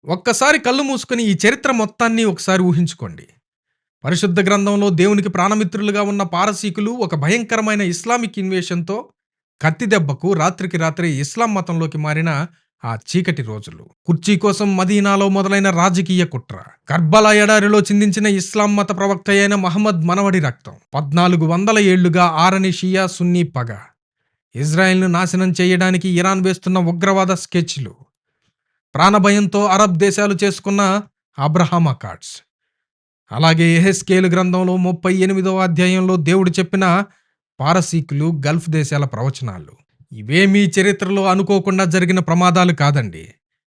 ఒక్కసారి కళ్ళు మూసుకొని ఈ చరిత్ర మొత్తాన్ని ఒకసారి ఊహించుకోండి. పరిశుద్ధ గ్రంథంలో దేవునికి ప్రాణమిత్రులుగా ఉన్న పారసీకులు ఒక భయంకరమైన ఇస్లామిక్ ఇన్వేషన్‌తో కత్తి దెబ్బకు రాత్రికి రాత్రే ఇస్లాం మతంలోకి మారిన ఆ చీకటి రోజులు. కుర్చీ కోసం మదీనాలో మొదలైన రాజకీయ కుట్ర. కర్బలా ఎడారిలో చిందించిన ఇస్లాం మత ప్రవక్త అయిన మహమ్మద్ మనవడి రక్తం. 1400 ఏళ్లుగా ఆరని షియా సున్నీ పగ. ఇజ్రాయెల్‌ను నాశనం చేయడానికి ఇరాన్ వేస్తున్న ఉగ్రవాద స్కెచ్‌లు. ప్రాణభయంతో అరబ్ దేశాలు చేసుకున్న అబ్రహాం అకార్డ్స్. అలాగే యెహెజ్కేలు గ్రంథంలో 38వ అధ్యాయంలో దేవుడు చెప్పిన పారసీకులు, గల్ఫ్ దేశాల ప్రవచనాలు. ఇవేమీ చరిత్రలో అనుకోకుండా జరిగిన ప్రమాదాలు కాదండి.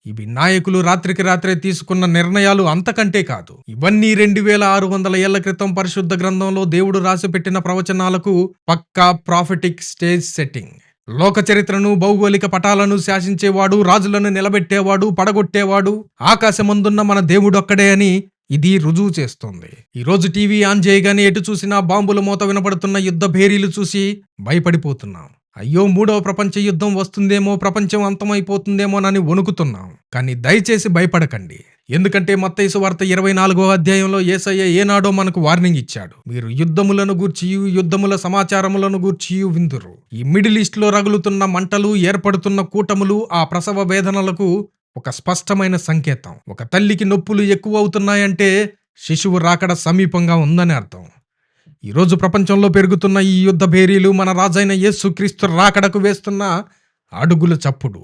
ఇవి నాయకులు రాత్రికి రాత్రే తీసుకున్న నిర్ణయాలు, అంతకంటే కాదు. ఇవన్నీ 2600 ఏళ్ల క్రితం పరిశుద్ధ గ్రంథంలో దేవుడు రాసిపెట్టిన ప్రవచనాలకు పక్కా ప్రాఫెటిక్ స్టేజ్ సెట్టింగ్. లోక చరిత్రను, భౌగోళిక పటాలను శాసించేవాడు, రాజులను నిలబెట్టేవాడు, పడగొట్టేవాడు ఆకాశమందున్న మన దేవుడొక్కడే అని ఇది రుజువు చేస్తోంది. ఈ రోజు టీవీ ఆన్ చేయగానే ఎటు చూసినా బాంబుల మోత వినపడుతున్న యుద్ధ భేరీలు చూసి భయపడిపోతున్నాం. అయ్యో, 3వ ప్రపంచ యుద్ధం వస్తుందేమో, ప్రపంచం అంతమైపోతుందేమోనని వణుకుతున్నాం. కానీ దయచేసి భయపడకండి. ఎందుకంటే మత్తయి సువార్త 24వ అధ్యాయంలో యేసయ్య ఏనాడో మనకు వార్నింగ్ ఇచ్చాడు. మీరు యుద్ధములను గూర్చియు, యుద్ధముల సమాచారములను గూర్చియు విందురు. ఈ మిడిల్ ఈస్ట్ లో రగులుతున్న మంటలు, ఏర్పడుతున్న కూటములు ఆ ప్రసవ వేదనలకు ఒక స్పష్టమైన సంకేతం. ఒక తల్లికి నొప్పులు ఎక్కువ అవుతున్నాయంటే శిశువు రాకడ సమీపంగా ఉందని అర్థం. ఈరోజు ప్రపంచంలో పెరుగుతున్న ఈ యుద్ధ భేరీలు మన రాజైన యేసుక్రీస్తు రాకడకు వేస్తున్న అడుగుల చప్పుడు.